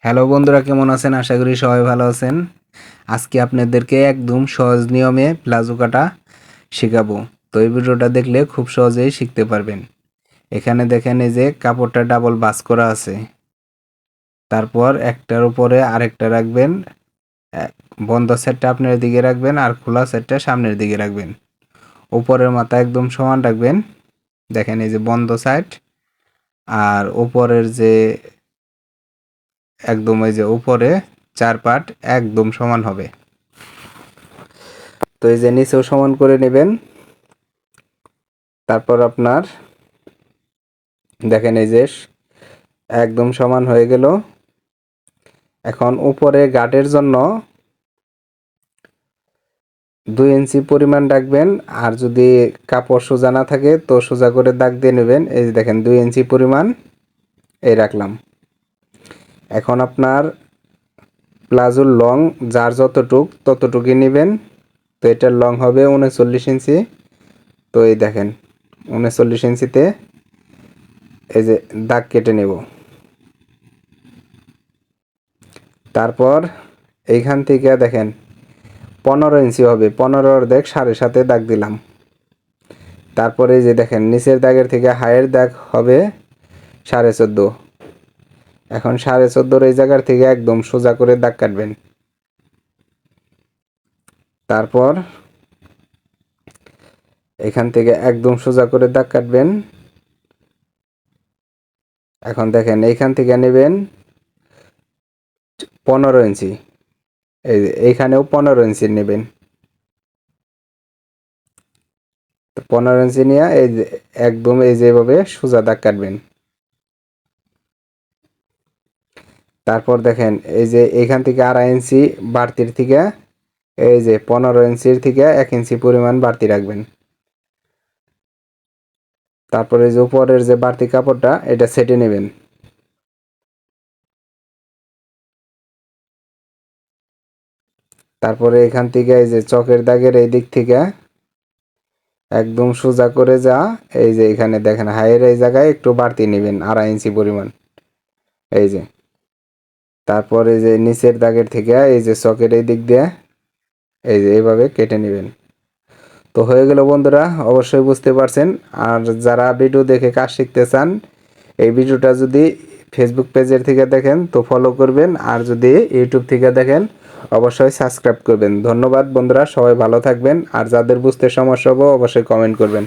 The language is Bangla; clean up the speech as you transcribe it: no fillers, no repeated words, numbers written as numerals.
হ্যালো বন্ধুরা, কেমন আছেন? আশা করি সবাই ভালো আছেন। আজকে আপনাদেরকে একদম সহজ নিয়মে প্লাজো কাটা শেখাবো। তো এই ভিডিওটা দেখলে খুব সহজেই শিখতে পারবেন। এখানে দেখেন, এই যে কাপড়টা ডাবল ভাঁজ করা আছে। তারপর একটার উপরে আরেকটা রাখবেন। বন্ধ সাইডটা আপনার দিকে রাখবেন আর খোলা সাইডটা সামনের দিকে রাখবেন। উপরের মাথা একদম সমান রাখবেন। দেখেন, এই যে বন্ধ সাইড আর উপরের যে একদম এই যে উপরে 4 পার্ট একদম সমান হবে। তো এই যে নিচেও সমান করে নেবেন। তারপর আপনার দেখেন, এই যে একদম সমান হয়ে গেল। এখন উপরে গার্ডের জন্য 2 ইঞ্চি পরিমাণ রাখবেন। আর যদি কাপড় সোজা না থাকে তো সোজা করে দাগ দিয়ে নেবেন। এই যে দেখেন 2 ইঞ্চি পরিমাণ এই রাখলাম। এখন আপনার প্লাজোর লং যার ততটুকুই নেবেন। তো এটার লং হবে 39 ইঞ্চি। তো এই দেখেন 39 ইঞ্চিতে এই যে দাগ কেটে নেব। তারপর এইখান থেকে দেখেন 15 ইঞ্চি হবে, 15 অর্ধেক 7.5 দাগ দিলাম। তারপরে এই যে দেখেন নিচের দাগের থেকে হাইয়ের দাগ হবে 14.5। এখন 14.5 এই জায়গার থেকে একদম সোজা করে দাগ কাটবেন। তারপর এখান থেকে একদম সোজা করে দাগ কাটবেন। এখন দেখেন এইখান থেকে নেবেন 15 ইঞ্চি। এই যে এইখানেও 15 ইঞ্চি নেবেন। 15 ইঞ্চি নিয়ে এই যে একদম এই যেভাবে সোজা দাগ কাটবেন। তারপর দেখেন এই যে এইখান থেকে 2.5 ইঞ্চি বাড়তির থেকে এই যে 15 ইঞ্চির থেকে 1 ইঞ্চি পরিমাণ বাড়তি রাখবেন। তারপরে এই যে উপরের যে বাড়তি কাপড়টা এটা সেটে নেবেন। তারপরে এখান থেকে এই যে চকের দাগের এই দিক থেকে একদম সোজা করে যা এই যে এখানে দেখেন হাইয়ের এই জায়গায় একটু বাড়তি নেবেন 2.5 ইঞ্চি পরিমাণ। এই যে তারপর এই যে নিচের দাগের থেকে এই যে চকের এই দিক দিয়ে এই যে এইভাবে কেটে নেবেন। তো হয়ে গেল বন্ধুরা, অবশ্যই বুঝতে পারছেন। আর যারা ভিডিও দেখে কাজ শিখতে চান, এই ভিডিওটা যদি ফেসবুক পেজের থেকে দেখেন তো ফলো করবেন, আর যদি ইউটিউব থেকে দেখেন অবশ্যই সাবস্ক্রাইব করবেন। ধন্যবাদ বন্ধুরা, সবাই ভালো থাকবেন। আর যাদের বুঝতে সমস্যা হবে অবশ্যই কমেন্ট করবেন।